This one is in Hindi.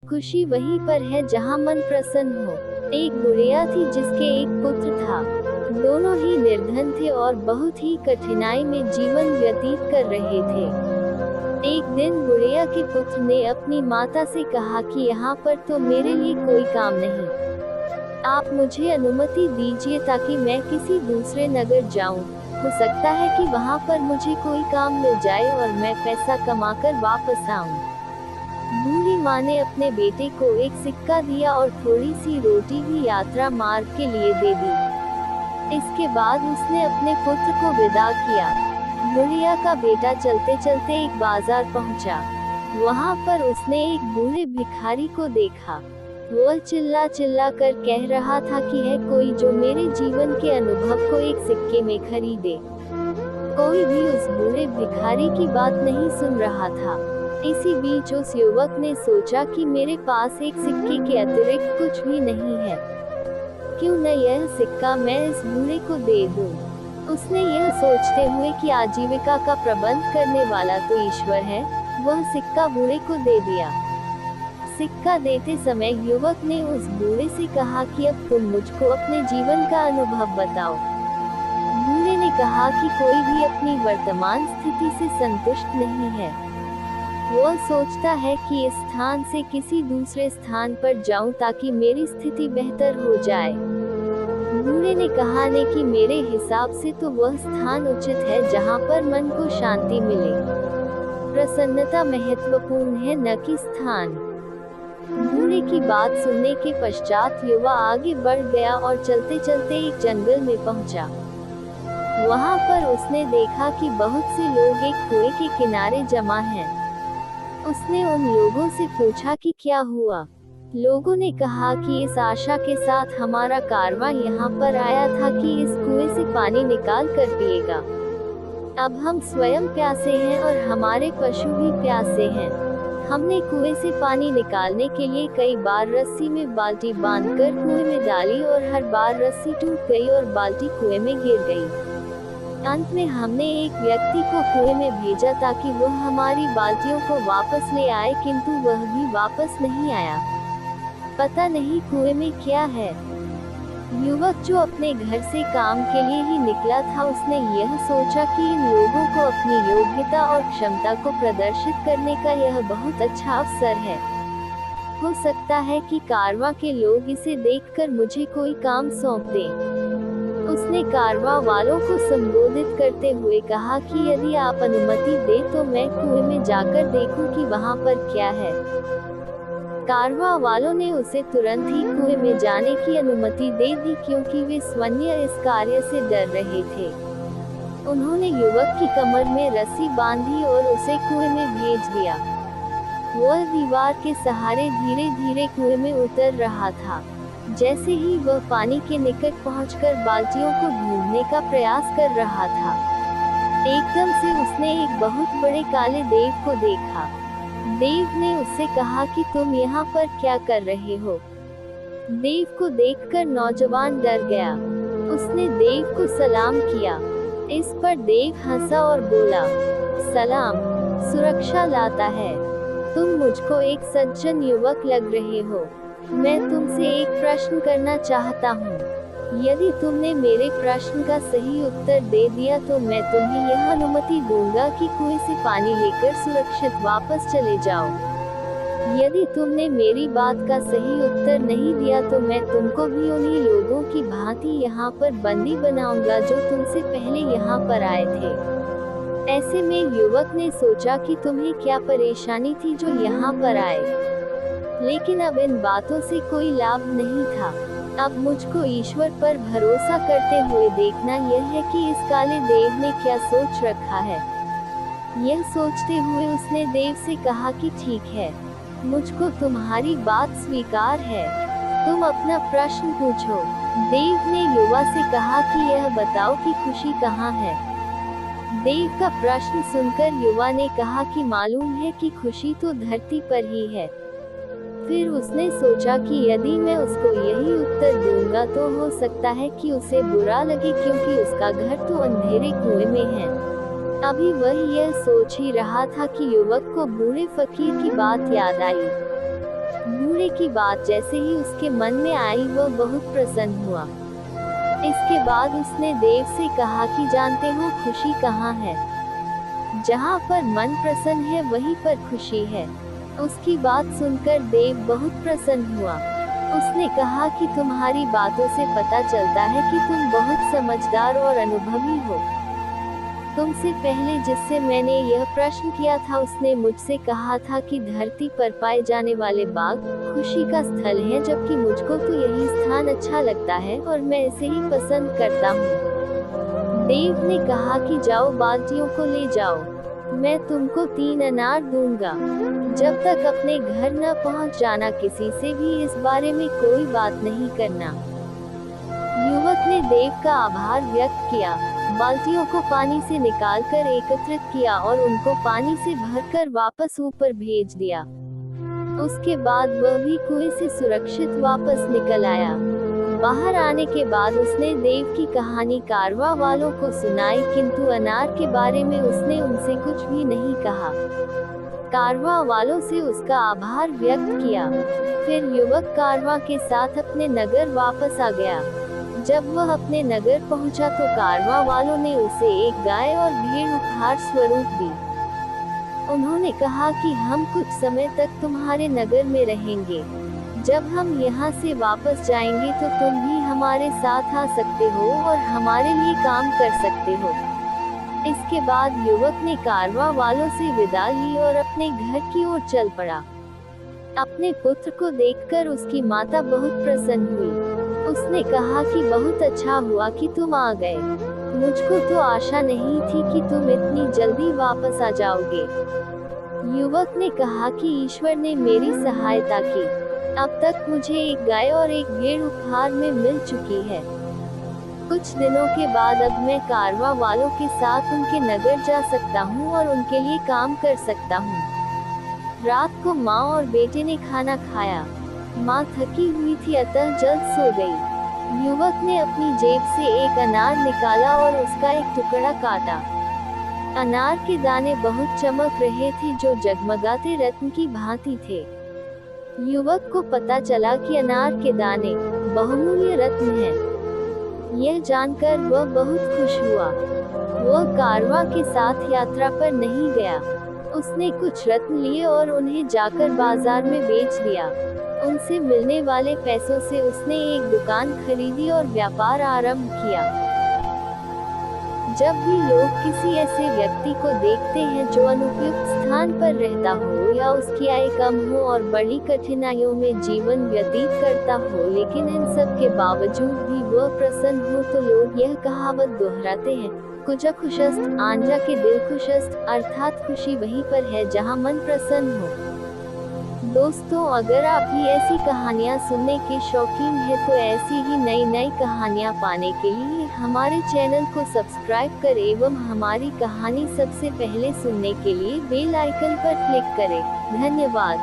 खुशी वहीं पर है जहाँ मन प्रसन्न हो। एक बुढ़िया थी जिसके एक पुत्र था। दोनों ही निर्धन थे और बहुत ही कठिनाई में जीवन व्यतीत कर रहे थे। एक दिन बुढ़िया के पुत्र ने अपनी माता से कहा कि यहाँ पर तो मेरे लिए कोई काम नहीं, आप मुझे अनुमति दीजिए ताकि मैं किसी दूसरे नगर जाऊं। हो सकता है कि वहाँ पर मुझे कोई काम मिल जाए और मैं पैसा कमाकर वापस आऊं। बूढ़ी माँ ने अपने बेटे को एक सिक्का दिया और थोड़ी सी रोटी भी यात्रा मार्ग के लिए दे दी। इसके बाद उसने अपने पुत्र को विदा किया। बुढ़िया का बेटा चलते चलते एक बाजार पहुंचा। वहाँ पर उसने एक बूढ़े भिखारी को देखा। वह चिल्ला चिल्ला कर कह रहा था कि है कोई जो मेरे जीवन के अनुभव को एक सिक्के में खरीदे। कोई भी उस बूढ़े भिखारी की बात नहीं सुन रहा था। इसी बीच उस युवक ने सोचा कि मेरे पास एक सिक्के के अतिरिक्त कुछ भी नहीं है, क्यों न यह सिक्का मैं इस बूढ़े को दे दूं। उसने यह सोचते हुए कि आजीविका का प्रबंध करने वाला तो ईश्वर है, वह सिक्का बूढ़े को दे दिया। सिक्का देते समय युवक ने उस बूढ़े से कहा कि अब तुम मुझको अपने जीवन का अनुभव बताओ। बूढ़े ने कहा कि कोई भी अपनी वर्तमान स्थिति से संतुष्ट नहीं है। वह सोचता है कि इस स्थान से किसी दूसरे स्थान पर जाऊं ताकि मेरी स्थिति बेहतर हो जाए। बूढ़े ने कहा ने कि मेरे हिसाब से तो वह स्थान उचित है जहां पर मन को शांति मिले। प्रसन्नता महत्वपूर्ण है, न कि स्थान। बूढ़े की बात सुनने के पश्चात युवा आगे बढ़ गया और चलते चलते एक जंगल में पहुंचा। वहां पर उसने देखा कि बहुत से लोग एक कुएं के किनारे जमा हैं। उसने उन लोगों से पूछा कि क्या हुआ। लोगों ने कहा कि इस आशा के साथ हमारा कारवां यहाँ पर आया था कि इस कुएं से पानी निकाल कर पिएगा। अब हम स्वयं प्यासे हैं और हमारे पशु भी प्यासे हैं। हमने कुएं से पानी निकालने के लिए कई बार रस्सी में बाल्टी बांधकर कुएं में डाली और हर बार रस्सी टूट गई और बाल्टी कुएं में गिर गई। अंत में हमने एक व्यक्ति को कुएं में भेजा ताकि वह हमारी बाल्टियों को वापस ले आए, किंतु वह भी वापस नहीं आया। पता नहीं कुएं में क्या है। युवक जो अपने घर से काम के लिए ही निकला था, उसने यह सोचा कि इन लोगों को अपनी योग्यता और क्षमता को प्रदर्शित करने का यह बहुत अच्छा अवसर है। हो सकता है कि कारवां के लोग इसे देखकर मुझे कोई काम सौंप दें। उसने कारवां वालों को संबोधित करते हुए कहा कि यदि आप अनुमति दें तो मैं कुएं में जाकर देखूं कि वहां पर क्या है। कारवां वालों ने उसे तुरंत ही कुएं में जाने की अनुमति दे दी, क्योंकि वे स्वयं इस कार्य से डर रहे थे। उन्होंने युवक की कमर में रस्सी बांधी और उसे कुएं में भेज दिया। वह दीवार के सहारे धीरे धीरे कुएं में उतर रहा था। जैसे ही वह पानी के निकट पहुंचकर बाल्टियों को ढूंढने का प्रयास कर रहा था, एकदम से उसने एक बहुत बड़े काले देव को देखा। देव ने उससे कहा कि तुम यहाँ पर क्या कर रहे हो। देव को देखकर नौजवान डर गया। उसने देव को सलाम किया। इस पर देव हंसा और बोला, सलाम सुरक्षा लाता है। तुम मुझको एक सज्जन युवक लग रहे हो। मैं तुमसे एक प्रश्न करना चाहता हूँ। यदि तुमने मेरे प्रश्न का सही उत्तर दे दिया तो मैं तुम्हें यह अनुमति दूंगा कि कुएं से पानी लेकर सुरक्षित वापस चले जाओ। यदि तुमने मेरी बात का सही उत्तर नहीं दिया तो मैं तुमको भी उन्हीं लोगों की भांति यहाँ पर बंदी बनाऊंगा जो तुमसे पहले यहाँ पर आए थे। ऐसे में युवक ने सोचा कि तुम्हें क्या परेशानी थी जो यहाँ पर आए, लेकिन अब इन बातों से कोई लाभ नहीं था। अब मुझको ईश्वर पर भरोसा करते हुए देखना यह है कि इस काले देव ने क्या सोच रखा है। यह सोचते हुए उसने देव से कहा कि ठीक है, मुझको तुम्हारी बात स्वीकार है। तुम अपना प्रश्न पूछो। देव ने युवा से कहा कि यह बताओ कि खुशी कहाँ है। देव का प्रश्न सुनकर युवा ने कहा कि मालूम है कि खुशी तो धरती पर ही है। फिर उसने सोचा कि यदि मैं उसको यही उत्तर दूंगा तो हो सकता है कि उसे बुरा लगे, क्योंकि उसका घर तो अंधेरे कुएं में है। अभी वह यह सोच ही रहा था कि युवक को बूढ़े फकीर की बात याद आई। घोड़े की बात जैसे ही उसके मन में आई वह बहुत प्रसन्न हुआ। इसके बाद उसने देव से कहा कि जानते हो खुशी कहाँ है? जहाँ पर मन प्रसन्न है वहीं पर खुशी है। उसकी बात सुनकर देव बहुत प्रसन्न हुआ। उसने कहा कि तुम्हारी बातों से पता चलता है कि तुम बहुत समझदार और अनुभवी हो। तुमसे पहले जिससे मैंने यह प्रश्न किया था उसने मुझसे कहा था कि धरती पर पाए जाने वाले बाग खुशी का स्थल है, जबकि मुझको तो यही स्थान अच्छा लगता है और मैं इसे ही पसंद करता हूँ। देव ने कहा कि जाओ बाल्टियों को ले जाओ, मैं तुमको 3 अनार दूंगा। जब तक अपने घर न पहुँच जाना, किसी से भी इस बारे में कोई बात नहीं करना। युवक ने देव का आभार व्यक्त किया, बाल्टियों को पानी से निकालकर एकत्रित किया और उनको पानी से भरकर वापस ऊपर भेज दिया। उसके बाद वह भी कुएं से सुरक्षित वापस निकल आया। बाहर आने के बाद उसने देव की कहानी कारवां वालों को सुनाई, किंतु अनार के बारे में उसने उनसे कुछ भी नहीं कहा। कारवां वालों से उसका आभार व्यक्त किया। फिर युवक कारवां के साथ अपने नगर वापस आ गया। जब वह अपने नगर पहुंचा तो कारवां वालों ने उसे एक गाय और भेड़ उपहार स्वरूप दी। उन्होंने कहा कि हम कुछ समय तक तुम्हारे नगर में रहेंगे। जब हम यहाँ से वापस जाएंगे तो तुम भी हमारे साथ आ सकते हो और हमारे लिए काम कर सकते हो। इसके बाद युवक ने कारवां वालों से विदा ली और अपने घर की ओर चल पड़ा। अपने पुत्र को देखकर उसकी माता बहुत प्रसन्न हुई। उसने कहा कि बहुत अच्छा हुआ कि तुम आ गए। मुझको तो आशा नहीं थी कि तुम इतनी जल्दी वापस आ जाओगे। युवक ने कहा कि ईश्वर ने मेरी सहायता की। अब तक मुझे एक गाय और एक भेड़ उपहार में मिल चुकी है। कुछ दिनों के बाद अब मैं कारवां वालों के साथ उनके नगर जा सकता हूँ और उनके लिए काम कर सकता हूँ। रात को माँ और बेटे ने खाना खाया। माँ थकी हुई थी अतः जल्द सो गई। युवक ने अपनी जेब से एक अनार निकाला और उसका एक टुकड़ा काटा। अनार के दाने बहुत चमक रहे थे, जो जगमगाते रत्न की भांति थे। युवक को पता चला कि अनार के दाने बहुमूल्य रत्न हैं। यह जानकर वह बहुत खुश हुआ। वह कारवां के साथ यात्रा पर नहीं गया। उसने कुछ रत्न लिए और उन्हें जाकर बाजार में बेच दिया। उनसे मिलने वाले पैसों से उसने एक दुकान खरीदी और व्यापार आरंभ किया। जब भी लोग किसी ऐसे व्यक्ति को देखते हैं जो अनुपयुक्त स्थान पर रहता हो या उसकी आय कम हो और बड़ी कठिनाइयों में जीवन व्यतीत करता हो, लेकिन इन सब के बावजूद भी वह प्रसन्न हो, तो लोग यह कहावत दोहराते हैं, कुजा खुशस्त आंजा के दिल खुशस्त, अर्थात खुशी वहीं पर है जहां मन प्रसन्न हो। दोस्तों, अगर आप भी ऐसी कहानियाँ सुनने के शौकीन हैं तो ऐसी ही नई नई कहानियाँ पाने के लिए हमारे चैनल को सब्सक्राइब करें एवं हमारी कहानी सबसे पहले सुनने के लिए बेल आइकन पर क्लिक करें। धन्यवाद।